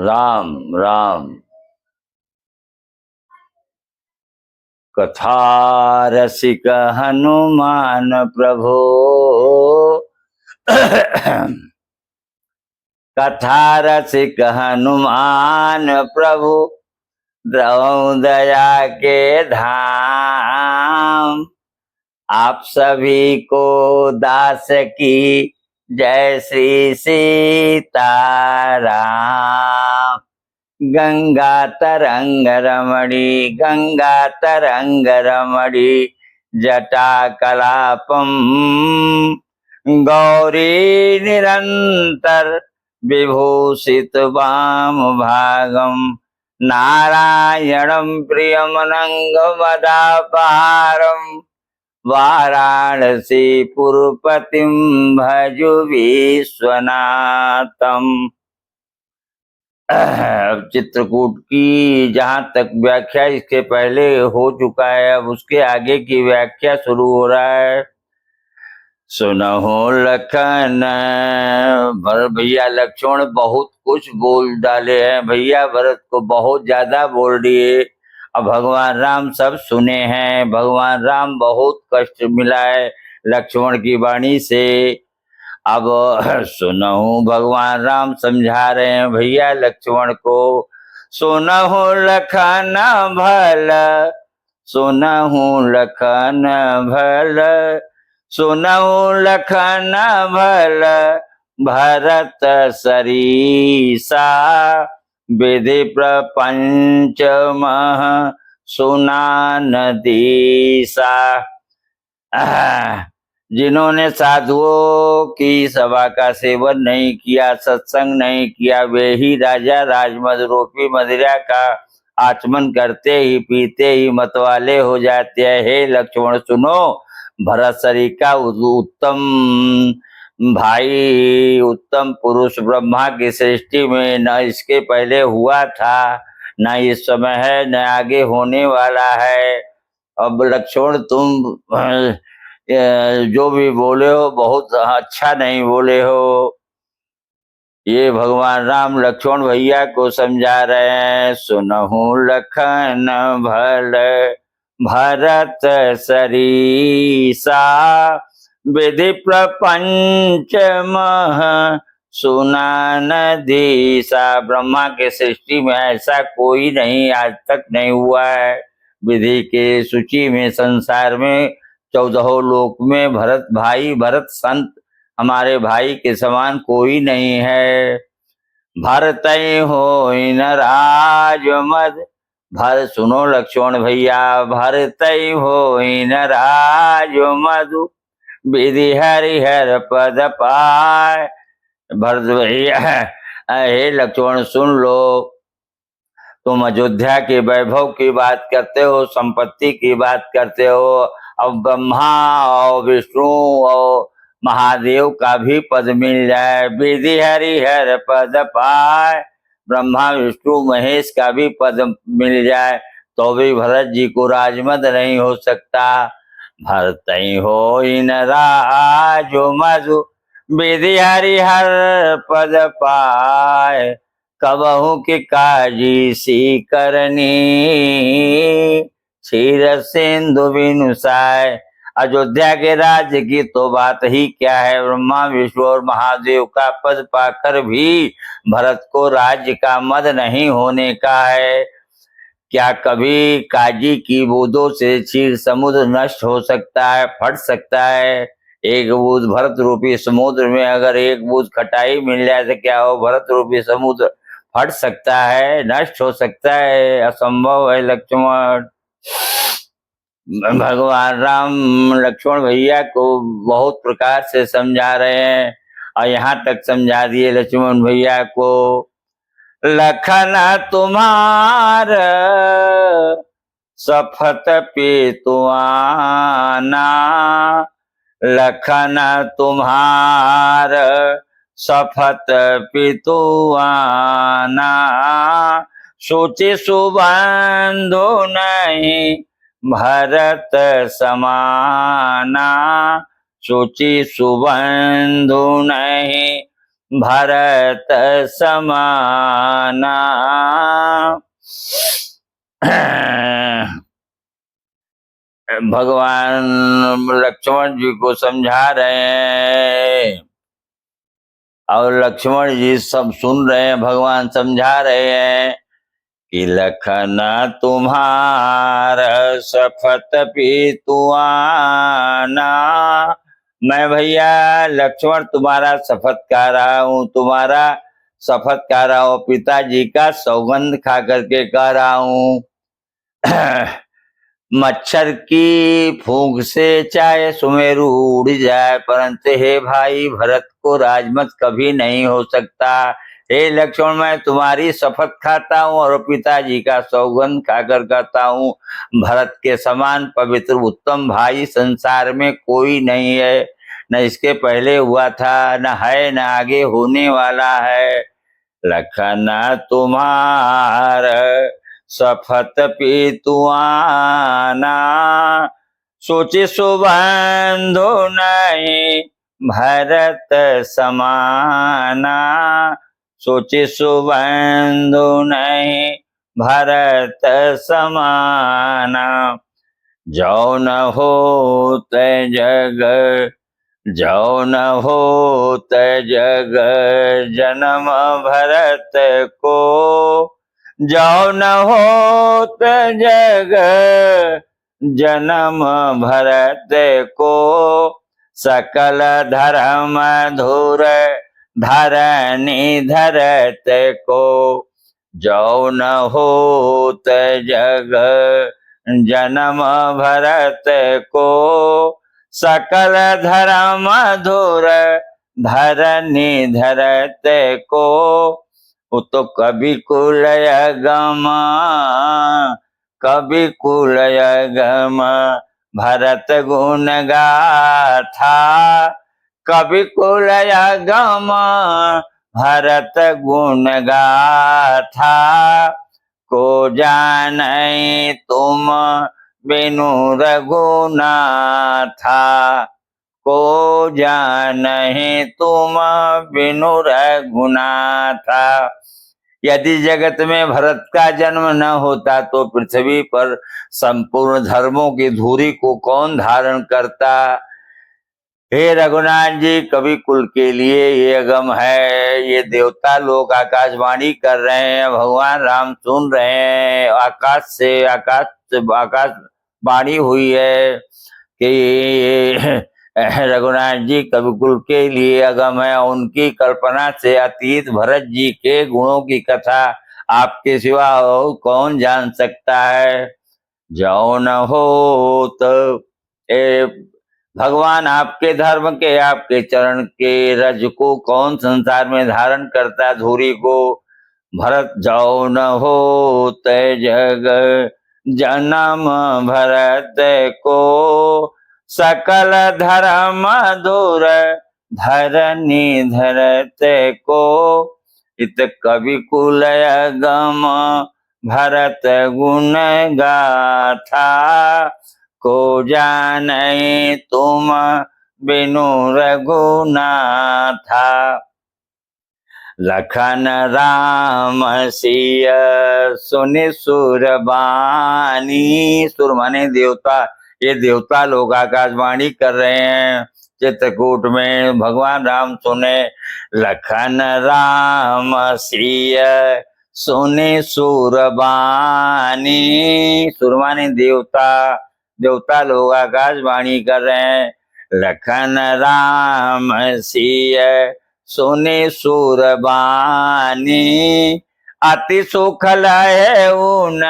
राम राम। कथा रसिक हनुमान प्रभो कथा रसिक हनुमान प्रभु द्रवं दया के धाम। आप सभी को दास की जय श्री सीताराम। गंगा तरंग रमणी जटा कलापम गौरी निरंतर विभूषित वाम भागम नारायणं प्रियमनंगमदापारम वाराणसी पुरपतिं भजु विश्वनाथम। अब चित्रकूट की जहाँ तक व्याख्या इसके पहले हो चुका है, अब उसके आगे की व्याख्या शुरू हो रहा है। सुनहो लखन भरत भैया लक्ष्मण बहुत कुछ बोल डाले हैं भैया, भरत को बहुत ज्यादा बोल दिए। अब भगवान राम सब सुने हैं। भगवान राम बहुत कष्ट मिला है लक्ष्मण की वाणी से। अब सुनहु भगवान राम समझा रहे हैं भैया लक्ष्मण को। सुनहु लखन भल सुनहु लखन भल सुनहु लखन भल भरत सरीसा विधि प्रपंच मह सुनान दीसा। जिन्होंने साधुओं की सभा का सेवन नहीं किया, सत्संग नहीं किया, वे ही राजा राजमद रूपी मदिरा का आचमन करते ही पीते ही मतवाले हो जाते हैं। हे लक्ष्मण सुनो, भरतसरी का उत्तम भाई, उत्तम पुरुष ब्रह्मा की सृष्टि में न इसके पहले हुआ था, न इस समय है, न आगे होने वाला है। अब लक्ष्मण तुम जो भी बोले हो बहुत अच्छा नहीं बोले हो। ये भगवान राम लक्ष्मण भैया को समझा रहे हैं। सुनहु लखन भल भरत सरीसा विधि प्रपंच मह सुनान दीसा। ब्रह्मा के सृष्टि में ऐसा कोई नहीं, आज तक नहीं हुआ है। विधि के सूची में, संसार में, 14 लोक में भरत भाई, भरत संत हमारे भाई के समान कोई नहीं है। भरत हो इन राज मद भर सुनो लक्ष्मण भैया, भरत हो इन राज मधु विधि हरिहर पद पाय। भरत भैया हे लक्ष्मण सुन लो, तुम अयोध्या के वैभव की बात करते हो, संपत्ति की बात करते हो। अब ब्रह्मा और विष्णु और महादेव का भी पद मिल जाए, विधि हरिहर पद पाए, ब्रह्मा विष्णु महेश का भी पद मिल जाए, तो भी भरत जी को राजमद नहीं हो सकता। भरत हो इन राजो मधु विधि हरिहर पद पाए, कबहू की काजी सी करनी क्षीर सिंधु विनुसाय। अयोध्या के राज्य की तो बात ही क्या है, ब्रह्मा विष्णु और महादेव का पद पाकर भी भरत को राज्य का मद नहीं होने का है। क्या कभी काजी की बूंदों से क्षीर समुद्र नष्ट हो सकता है, फट सकता है? एक बूंद भरत रूपी समुद्र में अगर एक बूंद खटाई मिल जाए तो क्या हो, भरत रूपी समुद्र फट सकता है, नष्ट हो सकता है? असंभव है लक्ष्मण। भगवान राम लक्ष्मण भैया को बहुत प्रकार से समझा रहे हैं और यहाँ तक समझा दिए लक्ष्मण भैया को। लखन तुम्हार सफत पेतुआना, लखन तुम्हार सफत पितुआना, सोचे सुबंधु नहीं भरत समाना, सोची सुबंधु नहीं भरत समाना। भगवान लक्ष्मण जी को समझा रहे हैं और लक्ष्मण जी सब सुन रहे हैं। भगवान समझा रहे हैं कि लखन तुम्हार सफत पीतुआना। मैं भैया लक्ष्मण तुम्हारा शपथ खा रहा हूँ, तुम्हारा शपथ खा रहा हूँ, पिताजी का सौगंध खा करके कह रहा हूँ। मच्छर की फूंक से चाहे सुमेरु उड़ जाए, परंतु हे भाई भरत को राजमत कभी नहीं हो सकता। हे लक्ष्मण, मैं तुम्हारी शपथ खाता हूँ और पिताजी का सौगंध खाकर कहता हूँ, भरत के समान पवित्र उत्तम भाई संसार में कोई नहीं है। न इसके पहले हुआ था, न है, न आगे होने वाला है। लखन तुम्हार सफत पीतुआना, सोचे सुबंधु नहीं भरत समाना। सोचे सुबंधु नहीं भरत समाना। जो न होत जग, जो न होत जग जन्म भरत को, जो न होत जग जन्म भरत को, सकल धर्म धुर धरनी धरत को। जो न होत जग जन्म भरत को, सकल धर्म धुर धरनी धरत को। वो तो कवि कुलय गम, कवि कुलय गम भरत गुण गाथा। कवि कुलय गम भरत गुण गाथा। को जानै तुम बिनु रघुनाथा, को जानहि तुम बिनु रघुनाथा। यदि जगत में भरत का जन्म न होता तो पृथ्वी पर संपूर्ण धर्मों की धूरी को कौन धारण करता। हे रघुनाथ जी, कवि कुल के लिए ये अगम है। ये देवता लोग आकाशवाणी कर रहे हैं, भगवान राम सुन रहे हैं। आकाश वाणी हुई है कि रघुनाथ जी कवि कुल के लिए अगम है। उनकी कल्पना से अतीत भरत जी के गुणों की कथा आपके सिवा और कौन जान सकता है। जो न हो तो भगवान आपके धर्म के, आपके चरण के रज को कौन संसार में धारण करता, धूरी को। भरत जो न हो तय जग जन्म भरत को, सकल धर्म धुर धरनी धरत को। इत कवि कुलय गम भरत गुण गाथा। को जानै तुम बिनु रघुनाथा। लखन राम सिय सुनि सुरबानी। सुर माने देवता, ये देवता लोग आकाशवाणी कर रहे हैं चित्रकूट में। भगवान राम सुने। लखन राम सिय सुनि सुरबानी। सुर माने देवता, देवता लोग आकाशवाणी कर रहे हैं। लखन राम सिय सुनि सुरबानी। अति सुख लय उन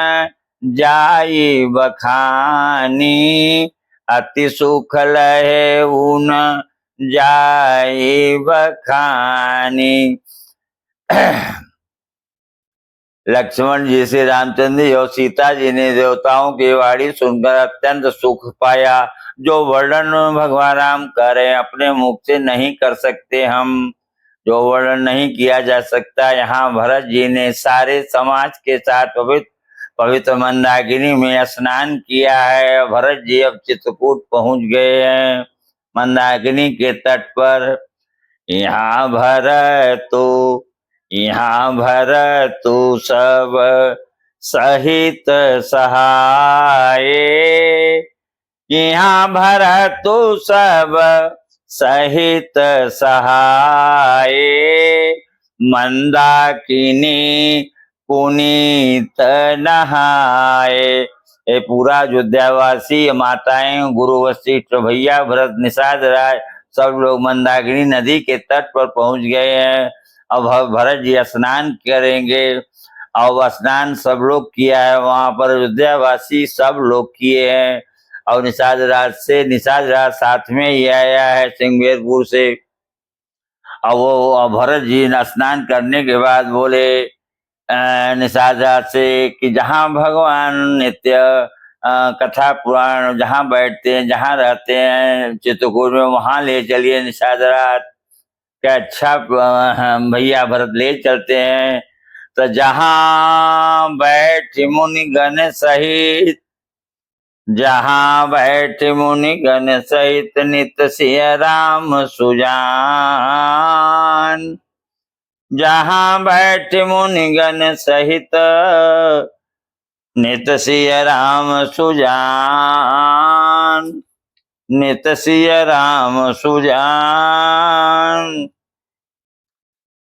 जाई बखानी। अति सुख लय उन जाई बखानी। लक्ष्मण जी से रामचंद्र जी और सीता जी ने देवताओं की वाणी सुनकर अत्यंत सुख पाया, जो वर्णन भगवान राम कर रहे हैं अपने मुख से नहीं कर सकते हम, जो वर्णन नहीं किया जा सकता। यहाँ भरत जी ने सारे समाज के साथ पवित्र मंदाकिनी में स्नान किया है। भरत जी अब चित्रकूट पहुंच गए हैं, मंदाकिनी के तट पर। यहाँ भरतु यहाँ भरतु सब सहित सहाय, यहाँ भरतु सब सहित सहाय, मंदाकिनी पुनीत नहाए। ये पूरा अयोध्यावासी माताएं, गुरु वशिष्ठ, भैया भरत, निषाद राज सब लोग मंदाकिनी नदी के तट पर पहुंच गए हैं। अब भरत जी स्नान करेंगे। और स्नान सब लोग किया है वहां पर, अयोध्यावासी सब लोग किए हैं। और निषाद राज साथ में ही आया है सिंहवेरपुर से। और वो भरत जी स्नान करने के बाद बोले निषाद राज से कि जहाँ भगवान नित्य कथा पुराण जहाँ बैठते हैं, जहाँ रहते हैं चित्रकूट में, वहां ले चलिए निषाद राज। क्या अच्छा भैया भरत ले चलते हैं। तो जहाँ बैठ मुनिगण सहित, जहाँ बैठ मुनिगण सहित, नित सिय राम सुजान। जहाँ बैठ मुनिगण सहित, नित सिय राम सुजान, नित सिय राम सुजान।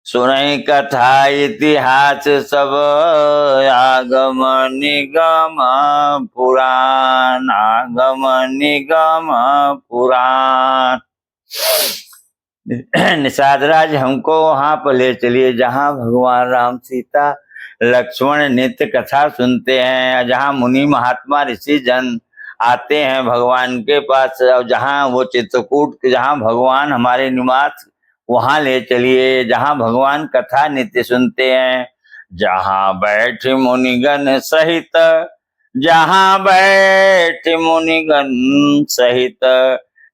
सुनई कथा इतिहास सब, आगम निगम पुराण, आगम निगम पुराण। निषाद राज हमको वहां पर ले चलिए जहाँ भगवान राम सीता लक्ष्मण नित्य कथा सुनते हैं, जहाँ मुनि महात्मा ऋषि जन आते हैं भगवान के पास, और जहाँ वो चित्रकूट जहाँ भगवान हमारे निवास, वहां ले चलिए जहाँ भगवान कथा नित्य सुनते हैं। जहाँ बैठ मुनिगण सहित, जहाँ बैठ मुनिगण सहित,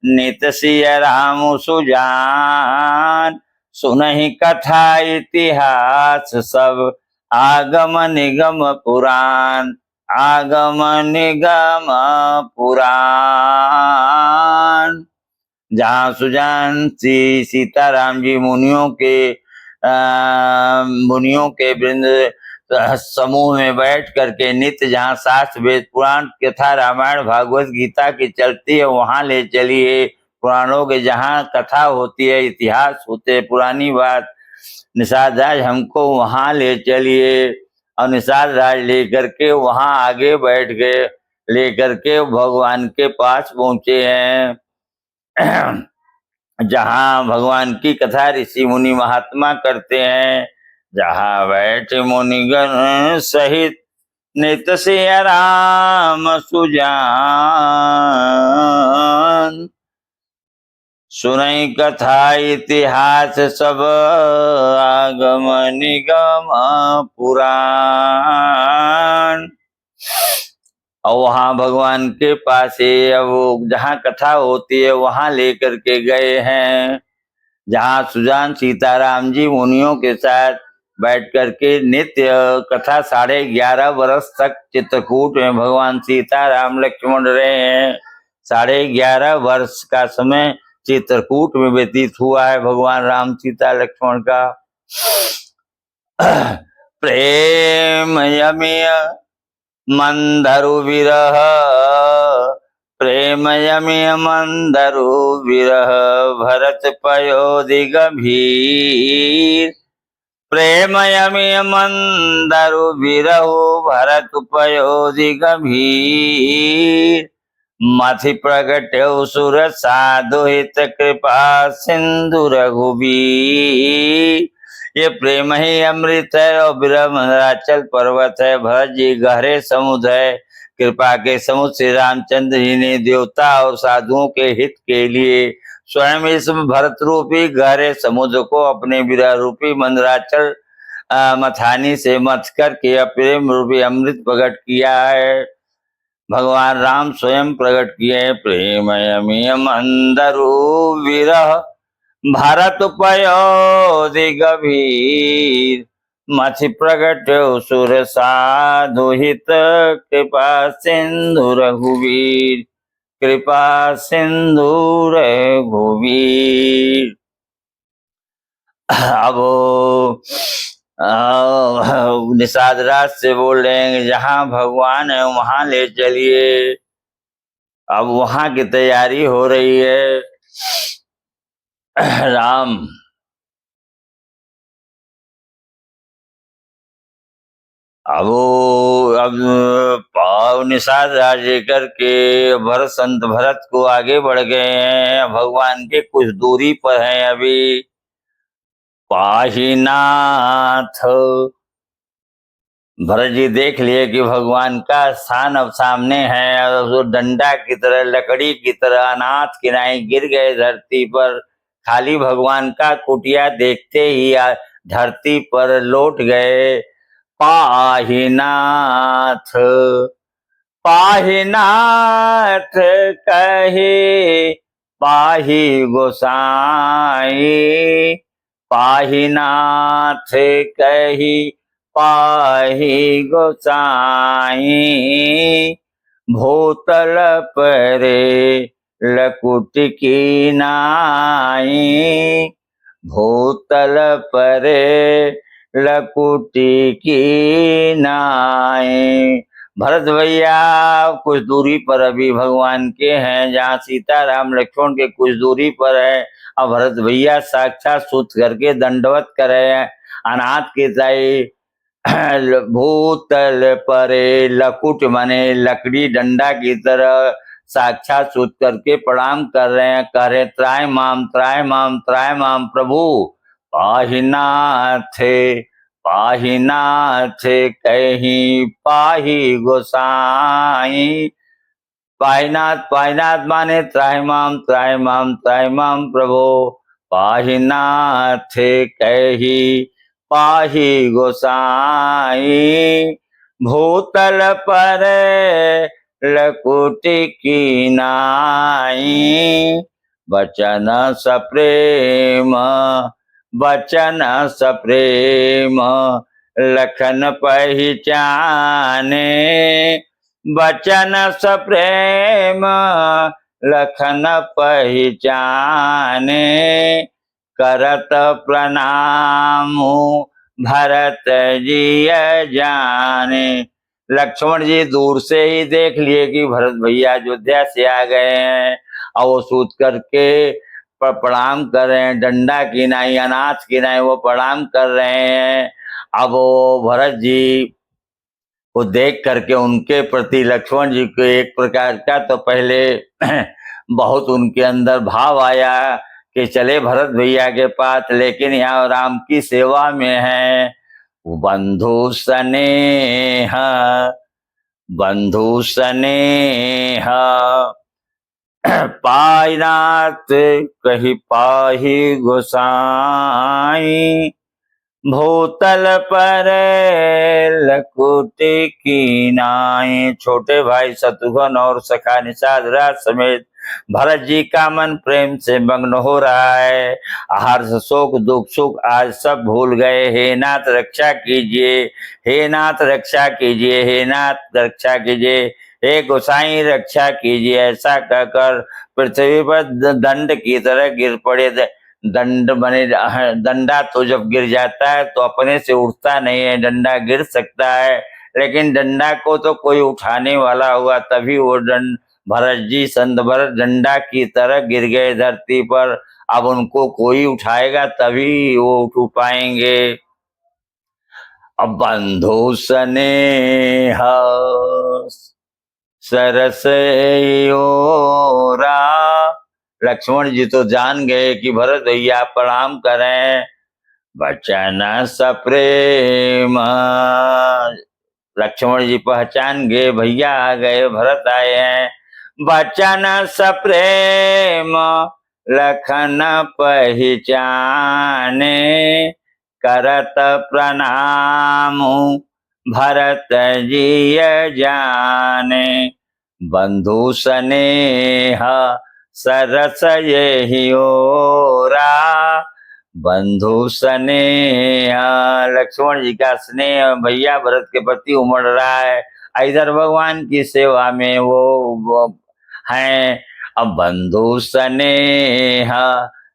नित सिय राम सुजान। सुनहि कथा इतिहास सब, आगम निगम पुराण, आगम निगम पुराण। जहाँ सुजान सीताराम जी मुनियों के वृंद समूह में बैठ करके नित्य जहाँ शास्त्र वेद पुराण कथा रामायण भागवत गीता की चलती है, वहां ले चलिए। पुराणों के जहाँ कथा होती है, इतिहास होते है, पुरानी बात, निषाद राज हमको वहां ले चलिए। और निषाद राज लेकर के वहां आगे बैठ गए, लेकर के भगवान के पास पहुंचे हैं। जहाँ भगवान की कथा ऋषि मुनि महात्मा करते हैं। जहाँ बैठ मुनिगण सहित, नित सिय राम सुजान। सुनई कथा इतिहास सब, आगम निगम पुराण। और वहां भगवान के पास वो जहाँ कथा होती है वहां लेकर के गए हैं। जहाँ सुजान सीताराम जी मुनियों के साथ बैठ करके नित्य कथा 11.5 वर्ष तक चित्रकूट में भगवान सीताराम लक्ष्मण रहे हैं। 11.5 वर्ष का समय चित्रकूट में व्यतीत हुआ है भगवान राम सीता लक्ष्मण का। प्रेम यमिय मंदरु विरह, प्रेम यमिय मंदरु विरह, भरत पयोधि गंभीर। प्रेम यमिय मंदरु विरह, भरत पयोधि गंभीर। मथि प्रगट्यौ सुर साधु हित, कृपा सिंधु रघुबीर। ये प्रेम ही अमृत है और विरह मंदराचल पर्वत है। भरत जी गहरे समुद्र है। कृपा के समुद्र श्री रामचंद्र जी ने देवता और साधुओं के हित के लिए स्वयं इस भरत रूपी गहरे समुद्र को अपने विरह रूपी मंदराचल मथानी से मथ करके प्रेम रूपी अमृत प्रकट किया है। भगवान राम स्वयं प्रकट किए। प्रेम यमिय मंदरु विरह, भरत पयोधि गंभीर। मथि प्रगट सुर साधु हित, कृपा सिंधु रघुवीर, कृपा सिंधु रघुवीर। अब वो निषाद राज से बोल रहे हैं जहाँ भगवान है वहां ले चलिए। अब वहां की तैयारी हो रही है। राम अब निषाद राज लेकर के भरत संत भरत को आगे बढ़ गए हैं। भगवान के कुछ दूरी पर हैं अभी। पाहीनाथ भरत जी देख लिए कि भगवान का स्थान अब सामने है और वो डंडा की तरह लकड़ी की तरह अनाथ किनारे गिर गए धरती पर। खाली भगवान का कुटिया देखते ही धरती पर लौट गए। पाहीनाथ पाहीनाथ कहे पाही गोसाई। पाहीनाथ कही पाही गोसाई। भूतल परे लकुट की नाई। भूतल परे लकुटी की नाई। भरत भैया कुछ दूरी पर अभी भगवान के हैं, जहाँ सीता राम लक्ष्मण के कुछ दूरी पर है। अब भरत भैया साक्षात सूत करके दंडवत करे हैं अनाथ के ताई। भूतल परे लकुट माने लकड़ी डंडा की तरह साक्षात सूत करके प्रणाम कर रहे हैं। कह रहे त्राय माम त्राय माम त्राय माम प्रभु। पाहीनाथ पाहीनाथ कहीं पाही गोसाई। पाहीनाथ पाहीनाथ माने त्राय माम त्राय माम त्राय माम प्रभो। पाहीनाथ कही पाही गोसाई। भूतल पर लकुट की नाई। बचन सप्रेम बचन सप्रेम लखन पहचाने। बचन सप्रेम लखन पहचाने। करत प्रणाम भरत जी जाने। लक्ष्मण जी दूर से ही देख लिए कि भरत भैया अयोध्या से आ गए हैं और वो सूत करके प्रणाम कर रहे हैं। डंडा की नाई अनाथ की नाई वो प्रणाम कर रहे हैं। अब वो भरत जी को देख करके उनके प्रति लक्ष्मण जी को एक प्रकार का तो पहले बहुत उनके अंदर भाव आया कि चले भरत भैया के पास, लेकिन यहाँ राम की सेवा में है। बंधु स्नेह बंधु स्नेह पाहीनाथ कही पाही गोसाई। भूतल पर लकुट की नाई। छोटे भाई शत्रुघ्न और सखा निषाद राज समेत भरत जी का मन प्रेम से मग्न हो रहा है। हर्ष शोक दुख सुख आज सब भूल गए। हे नाथ रक्षा कीजिए, हे नाथ रक्षा कीजिए, हे नाथ रक्षा कीजिए, हे गोसाई रक्षा कीजिए। ऐसा कहकर पृथ्वी पर दंड की तरह गिर पड़े। दंड बने डंडा तो जब गिर जाता है तो अपने से उठता नहीं है। डंडा गिर सकता है लेकिन डंडा को तो कोई उठाने वाला हुआ तभी वो भरत जी संत भरत डंडा की तरह गिर गए धरती पर। अब उनको कोई उठाएगा तभी वो उठ पाएंगे। अब बंधु स्नेह सरस ओरा। लक्ष्मण जी तो जान गए कि भरत भैया प्रणाम करें। बचन सप्रेम लक्ष्मण जी पहचान गए भैया आ गए, भरत आए हैं। बचन सप्रेम लखन पहचाने। करत प्रणाम भरत जी जाने। बंधु स्नेह सरस यही ओरा। बंधु स्नेह लक्ष्मण जी का स्नेह भैया भरत के प्रति उमड़ रहा है। इधर भगवान की सेवा में वो हैं। अब बंधु स्नेह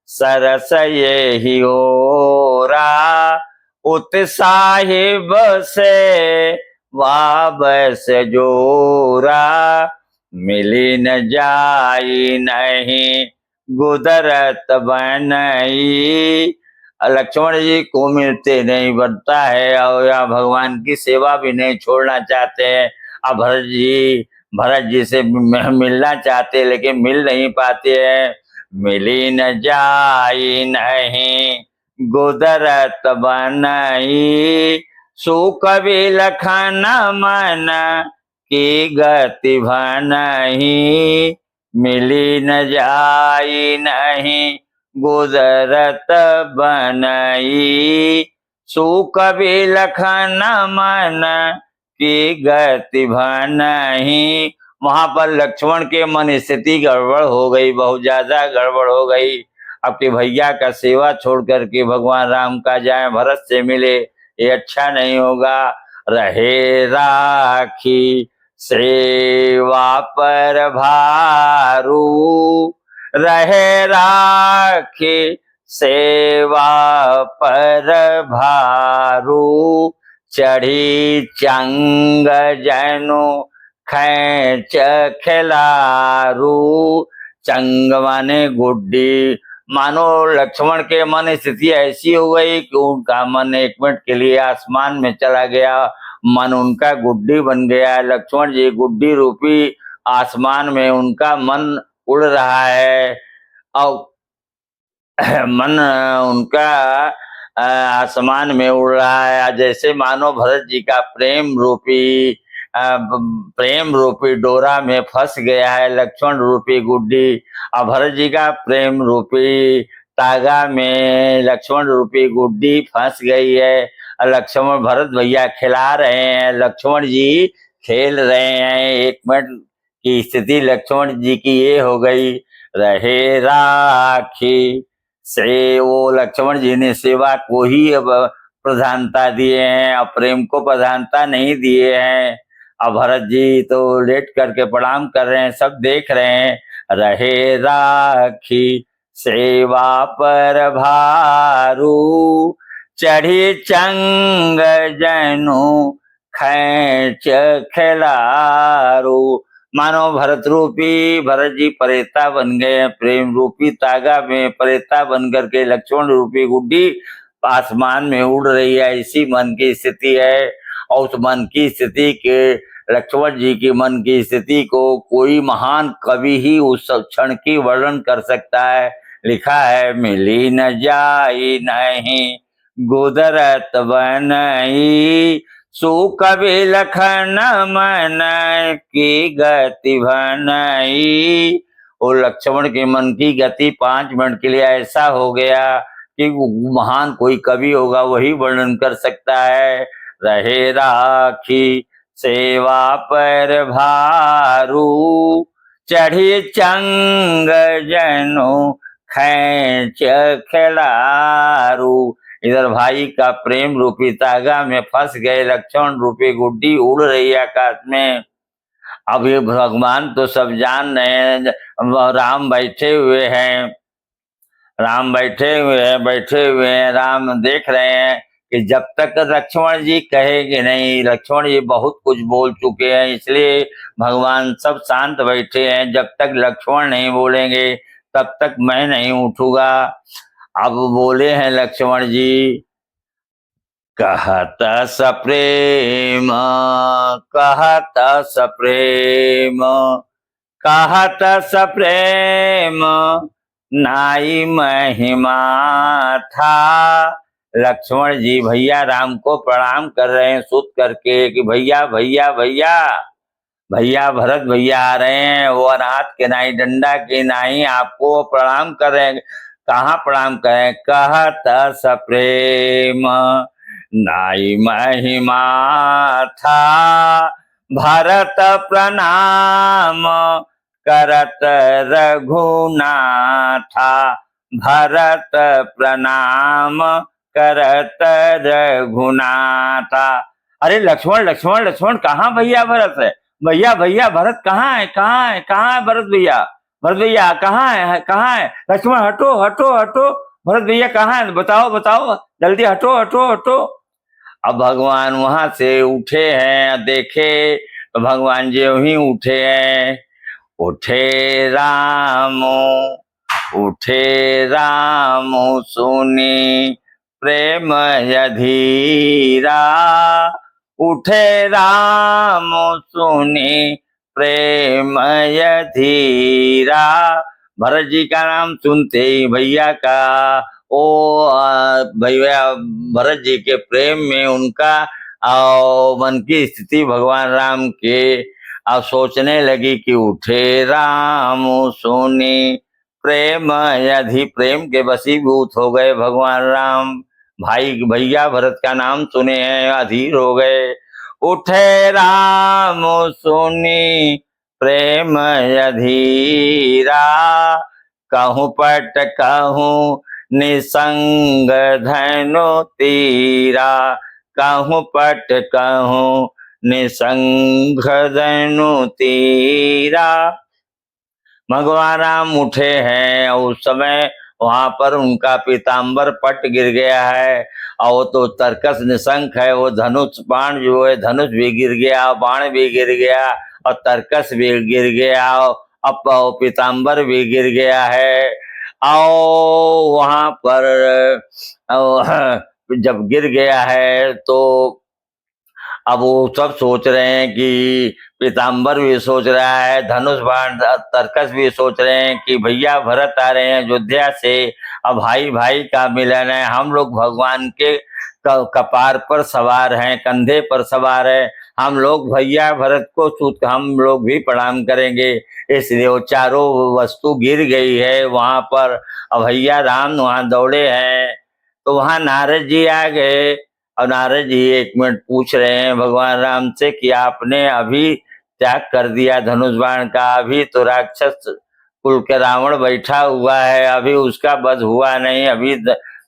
सरस यही ओरा। जोरा, उत साहिब से वाबस जोरा, मिली न जाई नहीं गुदरत बनई। लक्ष्मण जी को मिलते नहीं बनता है और या भगवान की सेवा भी नहीं छोड़ना चाहते हैं। अब भरत जी से मिलना चाहते लेकिन मिल नहीं पाते हैं। मिली न जाई नहीं गुदरत बनई, सुकवि लखन मन की गति भनही, मिली न जाई नहीं गुजरत बनई, सुकवि लखन मन की गति भनही। वहां पर लक्ष्मण के मन स्थिति गड़बड़ हो गई, बहुत ज्यादा गड़बड़ हो गई। आपके भैया का सेवा छोड़ करके भगवान राम का जाए भरत से मिले, ये अच्छा नहीं होगा। रहे राखी सेवा पर भारू, रहे राखी सेवा पर भारू, चढ़ी चंग जनु खैच खिलारू। चंग माने गुड्डी, मानो लक्ष्मण के मन स्थिति ऐसी हो गई कि उनका मन एक मिनट के लिए आसमान में चला गया, मन उनका गुड्डी बन गया। लक्ष्मण जी गुड्डी रूपी आसमान में उनका मन उड़ रहा है और मन उनका आसमान में उड़ रहा है, जैसे मानो भरत जी का प्रेम रूपी डोरा में फंस गया है लक्ष्मण रूपी गुड्डी, और भरत जी का प्रेम रूपी तागा में लक्ष्मण रूपी गुड्डी फंस गई है। लक्ष्मण भरत भैया खिला रहे हैं, लक्ष्मण जी खेल रहे हैं। एक मिनट की स्थिति लक्ष्मण जी की ये हो गई। रहे राखी से वो लक्ष्मण जी ने सेवा को ही अब प्रधानता दिए हैं और प्रेम को प्रधानता नहीं दिए हैं। अब भरत जी तो लेट करके प्रणाम कर रहे हैं, सब देख रहे हैं। रहे राखी सेवा पर भारू, चढ़ी चंग जनु खैच खिलारू। मानो भरत जी परेता बन गए, प्रेम रूपी तागा में परेता बन करके लक्ष्मण रूपी गुड्डी आसमान में उड़ रही है, ऐसी मन की स्थिति है। और उस मन की स्थिति के लक्ष्मण जी की मन की स्थिति को कोई महान कवि ही उस क्षण की वर्णन कर सकता है। लिखा है, मिली न जाई नहीं गुदरत बनई, सुकवि लखन मन की गति भनई। और लक्ष्मण के मन की गति 5 मिनट के लिए ऐसा हो गया कि महान कोई कवि होगा वही वर्णन कर सकता है। रहे राखी सेवा पर भारू, चढ़ी चंग जनु खैच खिलारू। इधर भाई का प्रेम रूपी तागा में फंस गए, लक्ष्मण रूपी गुड्डी उड़ रही है आकाश में। अब ये भगवान तो सब जान रहे हैं, राम बैठे हुए हैं, बैठे हुए हैं। राम देख रहे हैं कि जब तक लक्ष्मण जी कहेंगे नहीं, लक्ष्मण जी बहुत कुछ बोल चुके हैं, इसलिए भगवान सब शांत बैठे हैं। जब तक लक्ष्मण नहीं बोलेंगे तब तक मैं नहीं उठूंगा। अब बोले हैं लक्ष्मण जी, कहत सप्रेम कहत सप्रेम कहत सप्रेम नाई महिमा था। लक्ष्मण जी भैया राम को प्रणाम कर रहे हैं सुत करके कि भैया भैया भैया भैया भरत भैया आ रहे हैं, वो अनाथ के नाई डंडा के नाई आपको प्रणाम कर रहे हैं। कहाँ प्रणाम करें? कहत सप्रेम नाई महिमा था, भरत प्रणाम करत रघुनाथा, भरत प्रणाम करत रघुनाथा। अरे लक्ष्मण लक्ष्मण लक्ष्मण कहाँ भैया भरत है? भैया भैया भरत कहाँ है? कहाँ है भरत भैया? भरत भैया कहाँ है? लक्ष्मण हटो हटो हटो, भरत भैया कहाँ है, बताओ बताओ, जल्दी हटो हटो हटो। अब भगवान वहां से उठे हैं, देखे तो भगवान जी यूं उठे हैं। उठे रामो, उठे रामो सुनी प्रेम यधीरा। उठे रामो सुनी प्रेम यधीरा। भरत जी का नाम सुनते ही भैया का भैया भरत जी के प्रेम में उनका और मन की स्थिति भगवान राम के अब सोचने लगी कि उठे राम सोनी प्रेम यदि प्रेम के वशीभूत हो गए भगवान राम। भाई भैया भरत का नाम सुने हैं, अधीर हो गए। उठे राम सोनी प्रेम यधीरा। कहूँ पट कहूँ निसंग धनु तीरा। कहूँ पट कहूँ निसंग धनु तीरा। भगवान राम उठे हैं और उस समय वहां पर उनका पीताम्बर पट गिर गया है और तो तरकस निशंक है, वो धनुष बाण जो है धनुष भी गिर गया, बाण भी गिर गया और तरकस भी गिर गया, अब पीताम्बर भी गिर गया है। और वहां पर जब गिर गया है तो अब वो सब सोच रहे हैं कि पीताम्बर भी सोच रहा है, धनुष बाण तरकस भी सोच रहे हैं कि भैया भरत आ रहे हैं अयोध्या से, अब भाई भाई का मिलन है, हम लोग भगवान के कपार पर सवार हैं, कंधे पर सवार है, हम लोग भैया भरत को सूत हम लोग भी प्रणाम करेंगे। इसलिए वो चारों वस्तु गिर गई है वहां पर। अब भैया राम वहां दौड़े हैं तो वहां नारद जी आ गए और नारद जी एक मिनट पूछ रहे हैं भगवान राम से कि आपने अभी त्याग कर दिया धनुष बाण का, अभी तो राक्षस कुल के रावण बैठा हुआ है, अभी उसका वध हुआ नहीं, अभी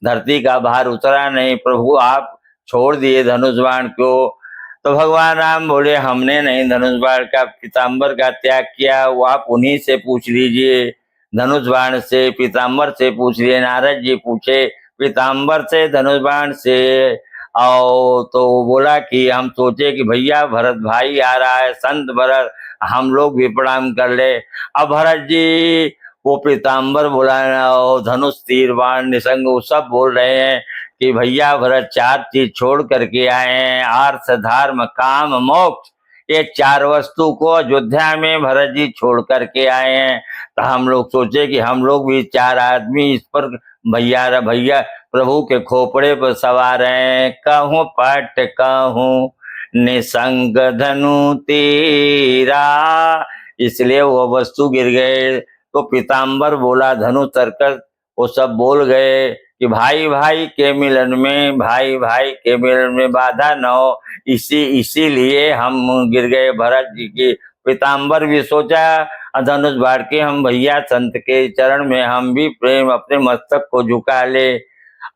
धरती का भार उतरा नहीं, प्रभु आप छोड़ दिए धनुष बाण को। तो भगवान राम बोले हमने नहीं धनुष बाण का पीताम्बर का त्याग किया, वो आप उन्हीं से पूछ लीजिए, धनुष बाण से पीताम्बर से पूछ लिए। नारद जी पूछे पीताम्बर से धनुष बाण से, और तो बोला कि हम सोचे कि भैया भरत भाई आ रहा है, संत भरत, हम लोग भी प्रणाम कर ले। अब भरत जी वो पीताम्बर बोला और धनुष तीर बाण निसंग वो सब बोल रहे हैं कि भैया भरत चार चीज छोड़ करके आए हैं, आर्थ धर्म काम मोक्ष, ये चार वस्तु को अयोध्या में भरत जी छोड़ करके आए हैं। तो हम लोग सोचे कि हम लोग भी चार आदमी इस पर भैया भैया प्रभु के खोपड़े पर सवार हैं। कहूँ पट कहूँ निसंग धनु तीरा, इसलिए वो वस्तु गिर गए। तो पीताम्बर बोला धनु तरकस वो सब बोल गए कि भाई भाई के मिलन में, भाई भाई के मिलन में बाधा न हो, इसीलिए हम गिर गए। भरत जी की पीताम्बर भी सोचा धनुष बाढ़ के हम भैया संत के चरण में हम भी प्रेम अपने मस्तक को झुका ले।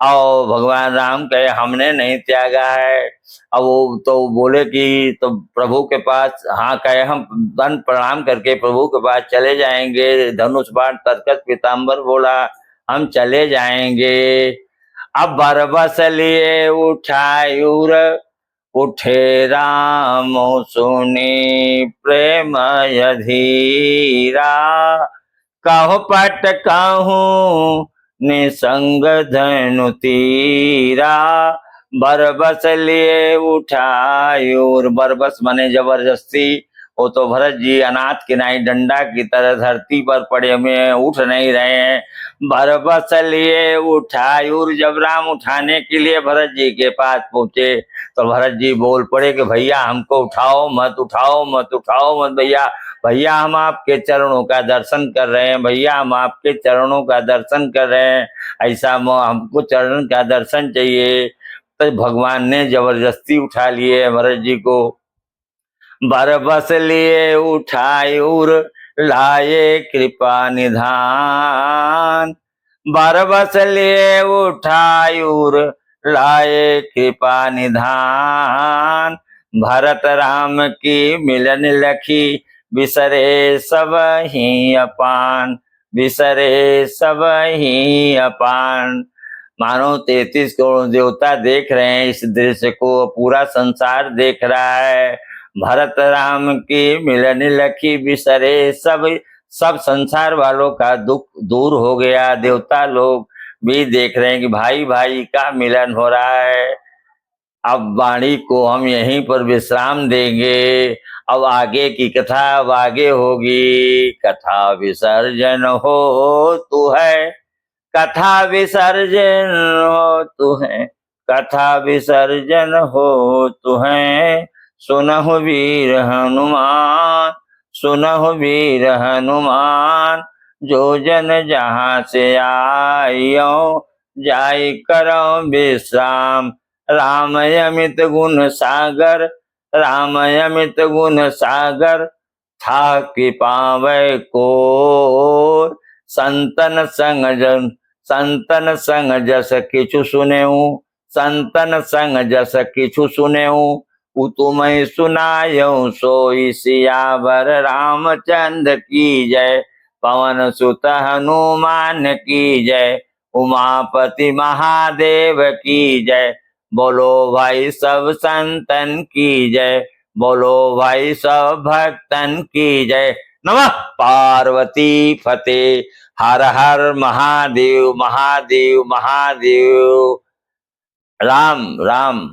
और भगवान राम कहे हमने नहीं त्यागा है। अब वो तो बोले कि तो प्रभु के पास, हाँ कहे हम दंड प्रणाम करके प्रभु के पास चले जाएंगे। धनुष बाण तरकस पीताम्बर बोला हम चले जाएंगे। अब बरबस लिए उठायूर, उठे राम सुनी प्रेम यधीरा। कहो पट कहूँ निसंग धनु तीरा। बरबस लिए उठायूर, बरबस मने जबरदस्ती, वो तो भरत जी अनाथ किनाई डंडा की तरह धरती पर पड़े हुए हैं, उठ नहीं रहे हैं। बरबस लिए उठायूर, जब राम उठाने के लिए भरत जी के पास पहुंचे तो भरत जी बोल पड़े कि भैया हमको उठाओ मत, उठाओ मत, उठाओ मत भैया, भैया हम आपके चरणों का दर्शन कर रहे हैं, भैया हम आपके चरणों का दर्शन कर रहे हैं, ऐसा हमको चरण का दर्शन चाहिए। तो भगवान ने जबरदस्ती उठा लिए भरत जी को। बरबस लिए उठायूर लाए कृपा निधान। बरबस लिए उठायूर लाए कृपा निधान। भरत राम की मिलन लखी बिसरे सब ही अपान। बिसरे सब ही अपान। मानो 33 करोड़ देवता देख रहे हैं इस दृश्य को, पूरा संसार देख रहा है। भरत राम की मिलन लखी बिसरे सब संसार वालों का दुख दूर हो गया। देवता लोग भी देख रहे हैं कि भाई भाई का मिलन हो रहा है। अब वाणी को हम यहीं पर विश्राम देंगे। अब आगे की कथा अब आगे होगी। कथा विसर्जन हो तू है, कथा विसर्जन हो तू है, कथा विसर्जन हो तू है। सुनहु वीर हनुमान, सुनहु वीर हनुमान, जो जन जहाँ से आयो जाय करो विश्राम। राम अमित गुण सागर, राम अमित गुण सागर, था कि पावै को। संतन संग जस किछु सुनेऊ, संतन संग जस किछु सुनेऊ। उतुमय सुनायऊ सोई सियावर रामचंद्र की जय। पवन सुत हनुमान की जय, उमापति महादेव की जय। बोलो भाई सब संतन की जय, बोलो भाई सब भक्तन की जय। नमः पार्वती फतेह। हर हर महादेव महादेव महादेव। राम राम।